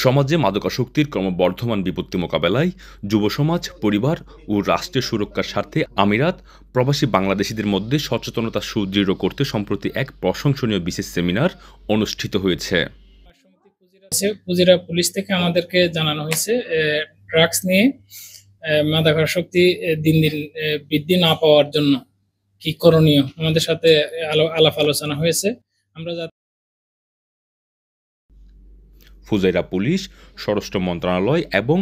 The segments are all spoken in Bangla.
সমাজে মাদকাসক্তির ক্রমবর্ধমান বিপত্তি মোকাবেলায় যুব সমাজ, পরিবার ও রাষ্ট্রের সুরক্ষার স্বার্থে আমিরাত প্রবাসী বাংলাদেশিদের মধ্যে সচেতনতা সুদৃঢ় করতে সম্প্রতি এক প্রশংসনীয় বিশেষ সেমিনার অনুষ্ঠিত হয়েছে। ফুজিরা পুলিশ থেকে আমাদেরকে জানানো হয়েছে ড্রাগস নিয়ে মাদকাসক্তি দিন দিন বৃদ্ধি না পাওয়ার জন্য কি করণীয় আমাদের সাথে আলাপ আলোচনা হয়েছে। আমরা ফুজাইরা পুলিশ, স্বরাষ্ট্র মন্ত্রণালয় এবং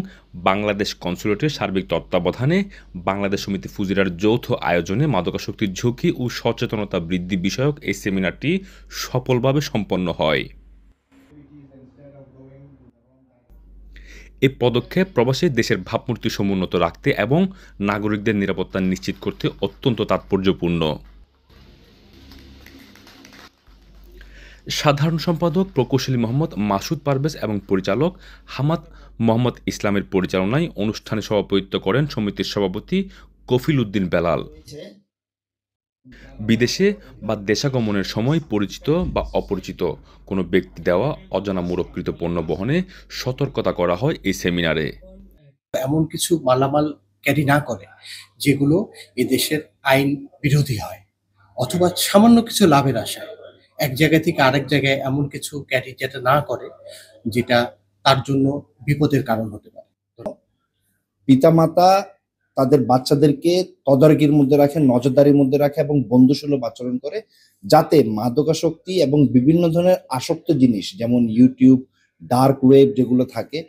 বাংলাদেশ কনস্যুলেটের সার্বিক তত্ত্বাবধানে বাংলাদেশ সমিতি ফুজিরার যৌথ আয়োজনে মাদকাসক্তির ঝুঁকি ও সচেতনতা বৃদ্ধি বিষয়ক এই সেমিনারটি সফলভাবে সম্পন্ন হয়। এই পদক্ষেপ প্রবাসী দেশের ভাবমূর্তি সমুন্নত রাখতে এবং নাগরিকদের নিরাপত্তা নিশ্চিত করতে অত্যন্ত তাৎপর্যপূর্ণ। সাধারণ সম্পাদক প্রকৌশলী মোহাম্মদ মাসুদ পারভেজ এবং পরিচালক হামাদ মোহাম্মদ ইসলামের পরিচালনায় অনুষ্ঠানে সভাপতিত্ব করেন সমিতির সভাপতি কফিল উদ্দিন বেলাল। বিদেশে বা দেশাগমনের সময় পরিচিত বা অপরিচিত কোনো ব্যক্তি দেওয়া অজানা মোড়ককৃত পণ্য বহনে সতর্কতা করা হয় এই সেমিনারে। এমন কিছু মালামাল ক্যারি না করে যেগুলো এই দেশের আইন বিরোধী হয়, অথবা সামান্য কিছু লাভের আশায় এক জায়গা থেকে আরেক জায়গায় এমন কিছু ক্যারি যেটা না করে যেটা তার জন্য বিপদের কারণ হতে পারে। পিতামাতা তাদের বাচ্চাদেরকে তদারকির মধ্যে রাখে, নজরদারির মধ্যে রাখে এবং বন্ধুসুলভ আচরণ করে, যাতে মাদকাসক্তি এবং বিভিন্ন ধরনের আসক্ত জিনিস যেমন ইউটিউব, ডার্ক ওয়েব যেগুলো থাকে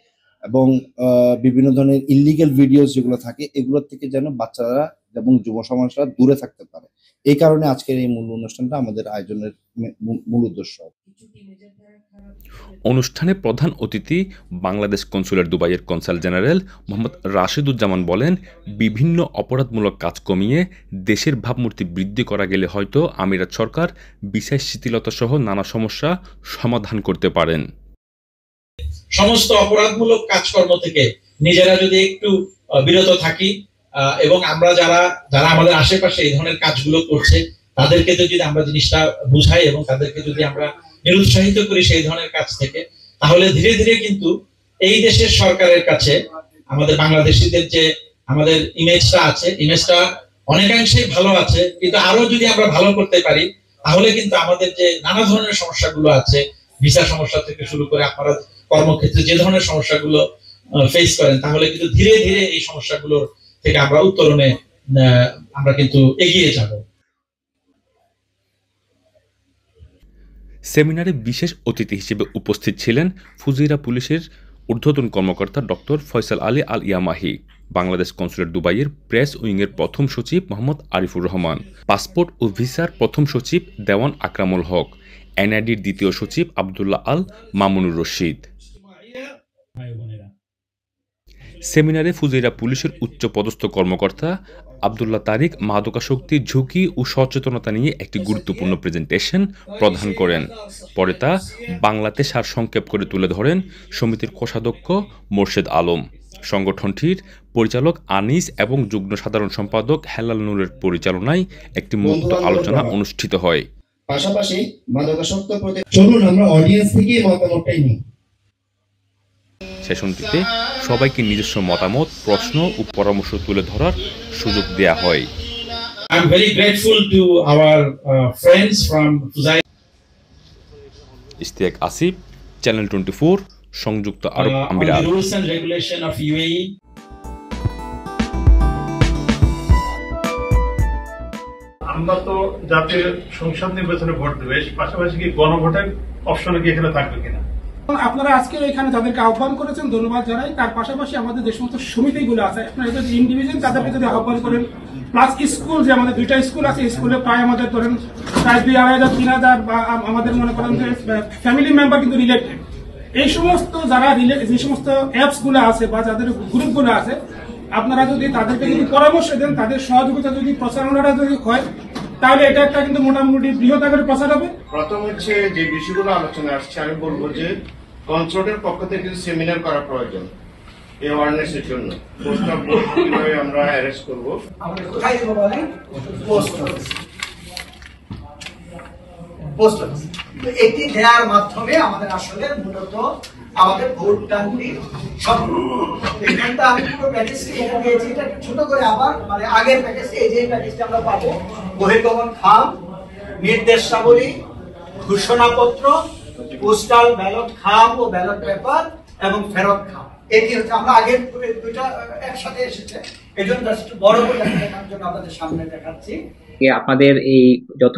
এবং বিভিন্ন ধরনের ইলিগাল ভিডিওস যেগুলো থাকে এগুলোর থেকে যেন বাচ্চারা এবং যুব সমাজরা দূরে থাকতে পারে। এই কারণে আজকের এই মূল অনুষ্ঠানটা আমাদের আয়োজনের মূল উদ্দেশ্য। অনুষ্ঠানে প্রধান অতিথি বাংলাদেশ কনস্যুলেট দুবাইয়ের কনসাল জেনারেল মোহাম্মদ রাশিদুজ্জামান বলেন, বিভিন্ন অপরাধমূলক কাজ কমিয়ে দেশের ভাবমূর্তি বৃদ্ধি করা গেলে হয়তো আমিরাত সরকার বিশেষ শিথিলতা সহ নানা সমস্যা সমাধান করতে পারেন। সমস্ত অপরাধমূলক কাজকর্ম থেকে নিজেরা যদি একটু বিরত থাকি এবং আমরা যারা আমাদের আশেপাশে এই ধরনের কাজগুলো করছে তাদেরকে যদি আমরা জিনিসটা বুঝাই এবং তাদেরকে যদি আমরা নিরুৎসাহিত করি সেই ধরনের কাজ থেকে, তাহলে ধীরে ধীরে কিন্তু এই দেশের সরকারের কাছে আমাদের বাংলাদেশিদের যে আমাদের ইমেজটা আছে, ইমেজটা অনেকাংশেই ভালো আছে, কিন্তু আরো যদি আমরা ভালো করতে পারি তাহলে কিন্তু আমাদের যে নানা ধরনের সমস্যাগুলো আছে, ভিসা সমস্যা থেকে শুরু করে আপনারা কর্মক্ষেত্রে যে ধরনের সমস্যাগুলো ফেস করেন, তাহলে কিন্তু ধীরে ধীরে এই সমস্যাগুলোর থেকে আমরা উত্তরণে আমরা কিন্তু এগিয়ে যাব। সেমিনারে বিশেষ অতিথি হিসেবে উপস্থিত ছিলেন ফুজিরা পুলিশের ঊর্ধ্বতন কর্মকর্তা ডক্টর ফয়সাল আলী আল ইয়ামাহি, বাংলাদেশ কনস্যুলেট দুবাইয়ের প্রেস উইংয়ের প্রথম সচিব মোহাম্মদ আরিফুর রহমান, পাসপোর্ট ও ভিসার প্রথম সচিব দেওয়ান আকরামুল হক, এনআইডির দ্বিতীয় সচিব আবদুল্লাহ আল মামুনুর রশিদ। সেমিনারে ফুজিরা পুলিশের উচ্চপদস্থ কর্মকর্তা আবদুল্লাহ তারিক মাদকাসক্তির ঝুঁকি ও সচেতনতা নিয়ে একটি গুরুত্বপূর্ণ প্রেজেন্টেশন প্রদান করেন। পরে তা বাংলাতে সারসংক্ষেপ করে তুলে ধরেন সমিতির কোষাধ্যক্ষ মোর্শেদ আলম। সংগঠনটির পরিচালক আনিস এবং যুগ্ম সাধারণ সম্পাদক হেলাল নূরের পরিচালনায় একটি মুক্ত আলোচনা অনুষ্ঠিত হয়। পাশাপাশি মাদকাসক্ত চলুন আমরা অডিয়েন্স থেকে মতামতটাই নিই। সেশনটিতে সবাইকে নিজস্ব মতামত, প্রশ্ন ও পরামর্শ তুলে ধরার সুযোগ দেয়া হয়। I am very grateful to our friends from Fujairah. Ishtiaq Asif, channel 24, সংযুক্ত আরব আমিরাত। Rules and regulation of UAE. আমরা তো জাতীয় সংসদ নির্বাচনে ভোট দেবে, পাশাপাশি কি গণভোটের অপশন কি এখানে থাকবে কিনা? আপনারা আজকে এখানে তাদেরকে আহ্বান করেছেন, ধন্যবাদ জানাই। তার পাশাপাশি আমাদের যে সমস্ত সমিতিগুলো আছে, আপনারা যদি ইন্ডিভিজুয়াল তাদেরকে যদি আহ্বান করেন, প্লাস স্কুল যে আমাদের 2টা স্কুল আছে, স্কুলে প্রায় আমাদের ধরেন প্রায় 2,500-3,000 বা আমাদের মনে করেন যে ফ্যামিলি মেম্বার কিন্তু রিলেটেড, এই সমস্ত যারা যে সমস্ত অ্যাপস গুলো আছে বা যাদের গ্রুপগুলো আছে, আপনারা যদি তাদেরকে যদি পরামর্শ দেন, তাদের সহযোগিতা যদি প্রচারণাটা যদি হয়, তাহলে এটা একটা কিন্তু মোটামুটি বৃহৎ আকারে প্রচার হবে। প্রথম হচ্ছে যে বিষয়গুলো আলোচনা আসছে, আমি বলবো যে কনস্যুলেটের পক্ষ থেকে কিছু সেমিনার করা প্রয়োজন এই অ্যাওয়ারনেসের জন্য। পোস্ট অফ কিভাবে আমরা অ্যারেস্ট করবো, আমাদের কোথায় দেবো বলেন? Post office. এটি দেওয়ার মাধ্যমে আমাদের আসলে মূলত আমাদের ভোট ডানটি সব এখানটা আমি পুরো প্যাকেজটি এখানে দিয়েছি, এটা ছোট করে আবার মানে আগের প্যাকেজটি, এই যে প্যাকেজটি আমরা পাবো, বহির্গমন খাম, নির্দেশাবলী, ঘোষণাপত্র, পোস্টাল ব্যালট খাম ও ব্যালট পেপার এবং ফেরত খাম। এটি হচ্ছে আমরা আগের দুইটা একসাথে এসেছে, এই জন্য বড় করে দেখার জন্য আপনাদের সামনে দেখাচ্ছি। আপনাদের এই যত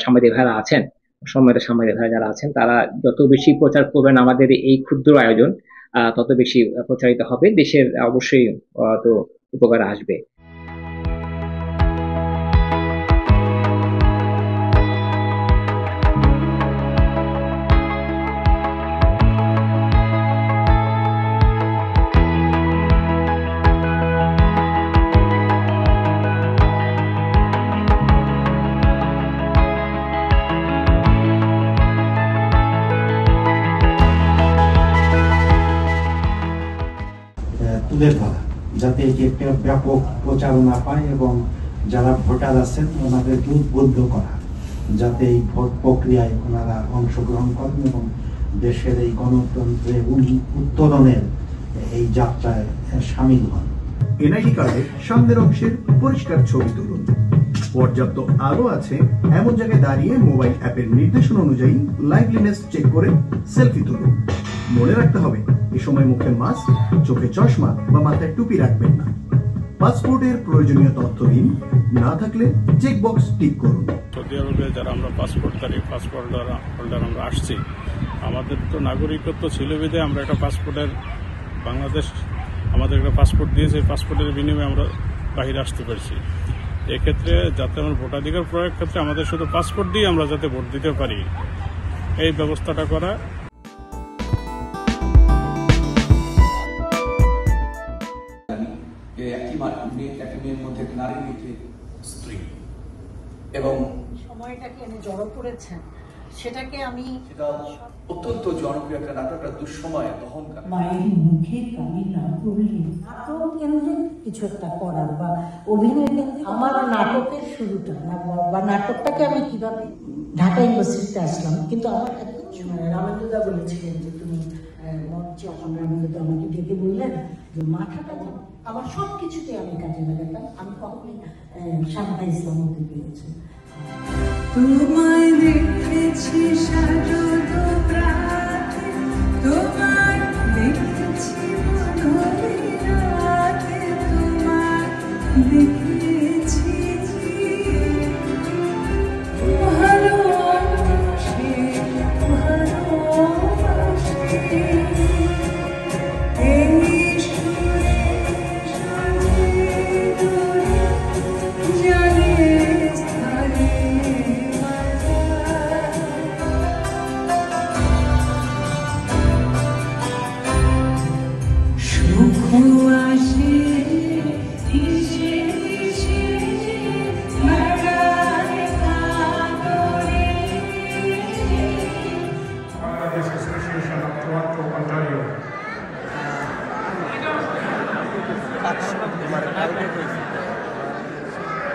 সাংবাদিক ভাইরা আছেন, সাংবাদিক ভাইরা যারা আছেন, তারা যত বেশি প্রচার করবেন আমাদের এই ক্ষুদ্র আয়োজন, তত বেশি প্রচারিত হবে, দেশের অবশ্যই তো উপকার আসবে। তুলে ধরা, যাতে এটি একটা ব্যাপক প্রচারণা পায় এবং যারা ভোটার আছেন ওনাদেরকে উদ্বুদ্ধ করা, যাতে এই ভোট প্রক্রিয়ায় ওনারা অংশগ্রহণ করেন এবং দেশের এই গণতন্ত্রের উত্তরণের এই যাত্রায় সামিল হন। এনআইডি কার্ডের সামনের অংশের পরিষ্কার ছবি তুলুন। পর্যাপ্ত আলো আছে এমন জায়গায় দাঁড়িয়ে মোবাইল অ্যাপের নির্দেশনা অনুযায়ী লাইভলিনেস চেক করে সেলফি তুলুন। মনে রাখতে হবে এ সময় মুখে মাস্ক, চোখে চশমা বা মাথায় টুপি রাখবেন না। পাসপোর্টের প্রয়োজনীয় তথ্য দিন, না থাকলে চেক বক্স টিক করুন। সৌদি আরবে যারা আমরা পাসপোর্ট হোল্ডার আমরা আসছি, আমাদের তো নাগরিকত্ব ছিল বিধে আমরা একটা পাসপোর্টের, বাংলাদেশ আমাদের একটা পাসপোর্ট দিয়েছে, পাসপোর্টের বিনিময়ে আমরা বাহিরে আসতে পারছি। এক্ষেত্রে যাতে আমরা ভোটাধিকার প্রয়োগ ক্ষেত্রে আমাদের শুধু পাসপোর্ট দিয়ে আমরা যাতে ভোট দিতে পারি, এই ব্যবস্থাটা করা। এবং সময়টাকে এনে জড়ো করেছেন, সেটাকে আমি অত্যন্ত জনপ্রিয় একটা নাটক, একটা দুঃসময় অহংকার। মায়ের মুখে কালি না করলে নাটক কেন্দ্রে কিছু একটা করার বা অভিনয় কেন্দ্রে আমার নাটকের শুরুটা বা নাটকটাকে আমি কিভাবে ঢাকা ইউনিভার্সিটিতে আসলাম, কিন্তু আমার একদম রামেন্দুদা বলেছিলেন যে তুমি মঞ্চে রামেন্দুদা আমাকে ডেকে বললেন যে মাথাটা আমার সব কিছুতে আমি কাজে লাগাতাম, আমি কখনই শান্তা ইসলামকে পেয়েছি। তোমায় দেখেছি শারদ প্রাতে, তোমায় দেখেছি মধুরে রাতে, তোমায় দেখেছি ভালোবাসি ভালোবাসি এই সুরে জানে স্থানে সুখ আসে দিশে দিশে বেড়ায় কাতরে। Bangladesh Association of Toronto, Ontario.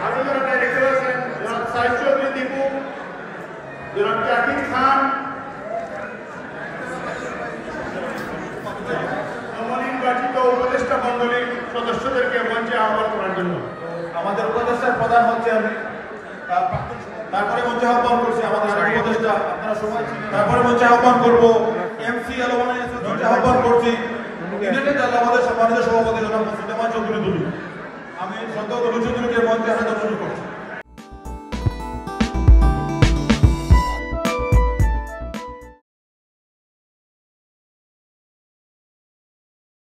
আপনারা দেখতে পাচ্ছেন জনাব সাইদ চৌধুরী দীপু, জনাব জাকির খান, নবনির্বাচিত উপদেষ্টা মণ্ডলীর সদস্যদেরকে মঞ্চে আহ্বান করার জন্য। আমাদের উপদেষ্টার প্রধান হচ্ছে আমি, তারপরে মঞ্চে আহ্বান করছি আমাদের উপদেষ্টা, আপনারা সবাই, তারপরে মঞ্চে আহ্বান করবো এমসি মঞ্চে আহ্বান করছি আমাদের সম্মানিত সভাপতি জনাব মুস্তফা চৌধুরী দুলু। আমি সন্তোষ চৌধুরীকে মঞ্চে আসার জন্য অনুরোধ করছি।